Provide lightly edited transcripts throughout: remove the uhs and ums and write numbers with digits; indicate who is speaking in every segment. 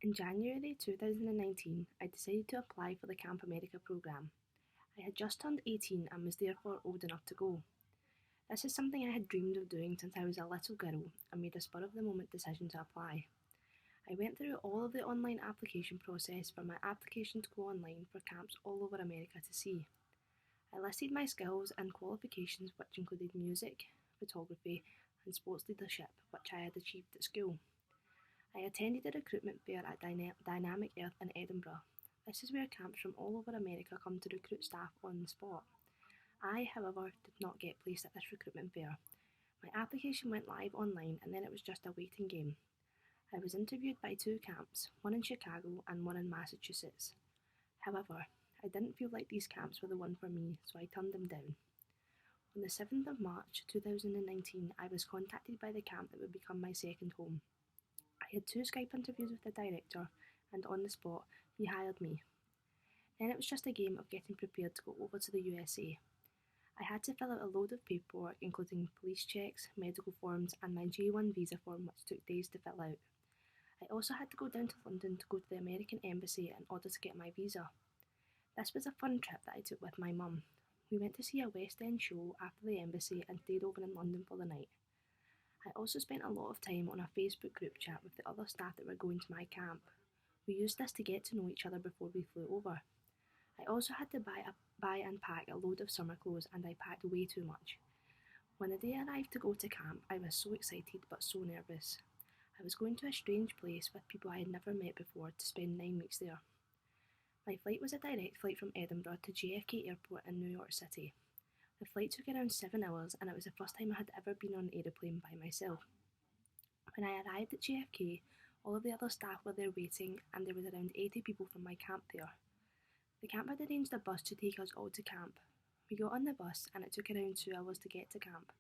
Speaker 1: In January 2019, I decided to apply for the Camp America programme. I had just turned 18 and was therefore old enough to go. This is something I had dreamed of doing since I was a little girl and made a spur of the moment decision to apply. I went through all of the online application process for my application to go online for camps all over America to see. I listed my skills and qualifications, which included music, photography, and sports leadership, which I had achieved at school. I attended a recruitment fair at Dynamic Earth in Edinburgh. This is where camps from all over America come to recruit staff on the spot. I, however, did not get placed at this recruitment fair. My application went live online and then it was just a waiting game. I was interviewed by two camps, one in Chicago and one in Massachusetts. However, I didn't feel like these camps were the one for me, so I turned them down. On the 7th of March 2019, I was contacted by the camp that would become my second home. I had two Skype interviews with the director, and on the spot, he hired me. Then it was just a game of getting prepared to go over to the USA. I had to fill out a load of paperwork, including police checks, medical forms, and my J1 visa form, which took days to fill out. I also had to go down to London to go to the American Embassy in order to get my visa. This was a fun trip that I took with my mum. We went to see a West End show after the embassy and stayed over in London for the night. I also spent a lot of time on a Facebook group chat with the other staff that were going to my camp. We used this to get to know each other before we flew over. I also had to buy and pack a load of summer clothes, and I packed way too much. When the day arrived to go to camp, I was so excited but so nervous. I was going to a strange place with people I had never met before to spend 9 weeks there. My flight was a direct flight from Edinburgh to JFK Airport in New York City. The flight took around 7 hours, and it was the first time I had ever been on an aeroplane by myself. When I arrived at JFK, all of the other staff were there waiting, and there was around 80 people from my camp there. The camp had arranged a bus to take us all to camp. We got on the bus, and it took around 2 hours to get to camp.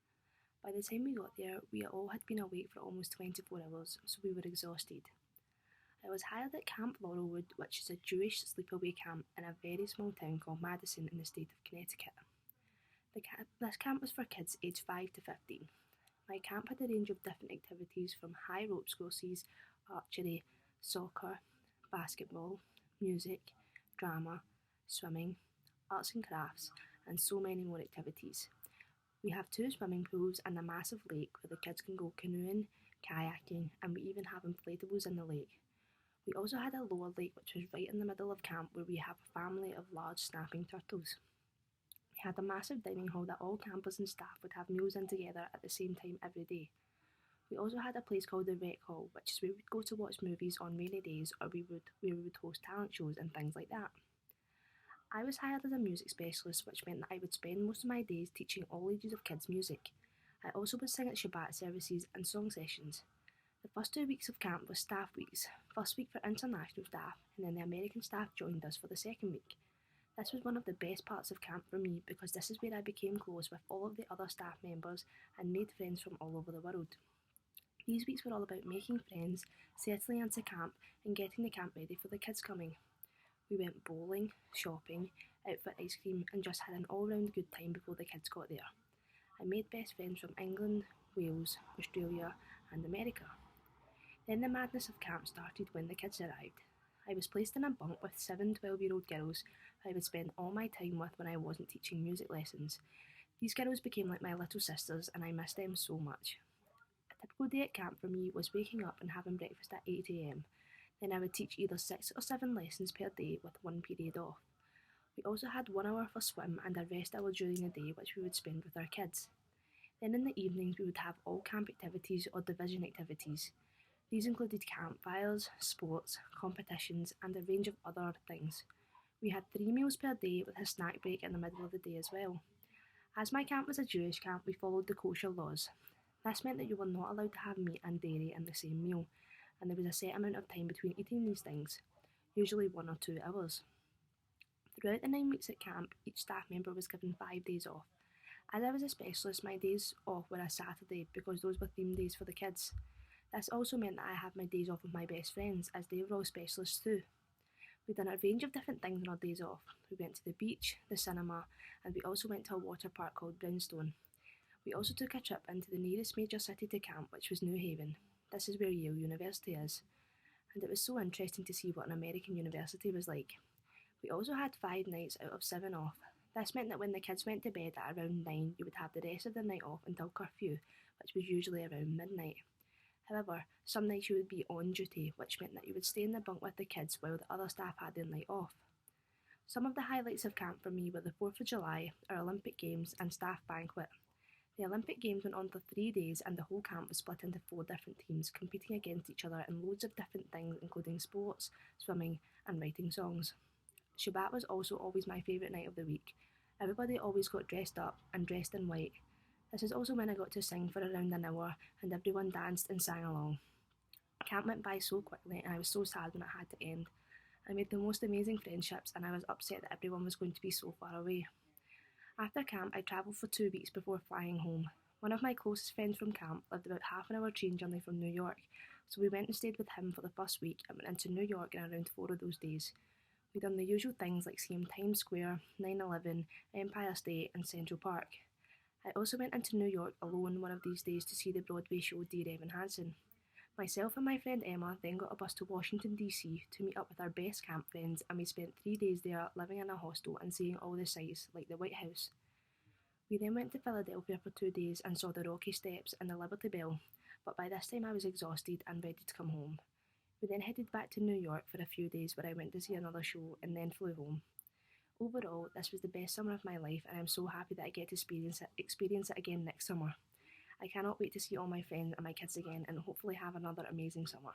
Speaker 1: By the time we got there, we all had been awake for almost 24 hours, so we were exhausted. I was hired at Camp Laurelwood, which is a Jewish sleepaway camp in a very small town called Madison in the state of Connecticut. This camp was for kids aged 5 to 15. My camp had a range of different activities from high ropes courses, archery, soccer, basketball, music, drama, swimming, arts and crafts, and so many more activities. We have two swimming pools and a massive lake where the kids can go canoeing, kayaking, and we even have inflatables in the lake. We also had a lower lake which was right in the middle of camp where we have a family of large snapping turtles. We had a massive dining hall that all campers and staff would have meals in together at the same time every day. We also had a place called the Rec Hall, which is where we'd go to watch movies on rainy days or where we would host talent shows and things like that. I was hired as a music specialist, which meant that I would spend most of my days teaching all ages of kids music. I also would sing at Shabbat services and song sessions. The first 2 weeks of camp was staff weeks, first week for international staff, and then the American staff joined us for the second week. This was one of the best parts of camp for me because this is where I became close with all of the other staff members and made friends from all over the world. These weeks were all about making friends, settling into camp, and getting the camp ready for the kids coming. We went bowling, shopping, out for ice cream, and just had an all round good time before the kids got there. I made best friends from England, Wales, Australia, and America. Then the madness of camp started when the kids arrived. I was placed in a bunk with 7 12-year-old girls who I would spend all my time with when I wasn't teaching music lessons. These girls became like my little sisters, and I missed them so much. A typical day at camp for me was waking up and having breakfast at 8 am. Then I would teach either 6 or 7 lessons per day with 1 period off. We also had 1 hour for swim and a rest hour during the day which we would spend with our kids. Then in the evenings we would have all camp activities or division activities. These included campfires, sports, competitions, and a range of other things. We had 3 meals per day with a snack break in the middle of the day as well. As my camp was a Jewish camp, we followed the kosher laws. This meant that you were not allowed to have meat and dairy in the same meal, and there was a set amount of time between eating these things, usually 1 or 2 hours. Throughout the 9 weeks at camp, each staff member was given 5 days off. As I was a specialist, my days off were a Saturday because those were theme days for the kids. This also meant that I had my days off with my best friends, as they were all specialists too. We done a range of different things on our days off. We went to the beach, the cinema, and we also went to a water park called Brownstone. We also took a trip into the nearest major city to camp, which was New Haven. This is where Yale University is. and it was so interesting to see what an American university was like. We also had 5 nights out of 7 off. This meant that when the kids went to bed at around 9, you would have the rest of the night off until curfew, which was usually around midnight. However, some nights you would be on duty, which meant that you would stay in the bunk with the kids while the other staff had their night off. Some of the highlights of camp for me were the 4th of July, our Olympic Games, and staff banquet. The Olympic Games went on for 3 days, and the whole camp was split into 4 different teams, competing against each other in loads of different things, including sports, swimming, and writing songs. Shabbat was also always my favourite night of the week. Everybody always got dressed up and dressed in white. This is also when I got to sing for around an hour, and everyone danced and sang along. Camp went by so quickly, and I was so sad when it had to end. I made the most amazing friendships, and I was upset that everyone was going to be so far away. After camp, I travelled for 2 weeks before flying home. One of my closest friends from camp lived about half an hour train journey from New York, so we went and stayed with him for the first week and went into New York in around 4 of those days. We done the usual things like seeing Times Square, 9/11, Empire State, and Central Park. I also went into New York alone one of these days to see the Broadway show Dear Evan Hansen. Myself and my friend Emma then got a bus to Washington DC to meet up with our best camp friends, and we spent 3 days there living in a hostel and seeing all the sights like the White House. We then went to Philadelphia for 2 days and saw the Rocky Steps and the Liberty Bell, but by this time I was exhausted and ready to come home. We then headed back to New York for a few days where I went to see another show and then flew home. Overall, this was the best summer of my life, and I'm so happy that I get to experience it again next summer. I cannot wait to see all my friends and my kids again and hopefully have another amazing summer.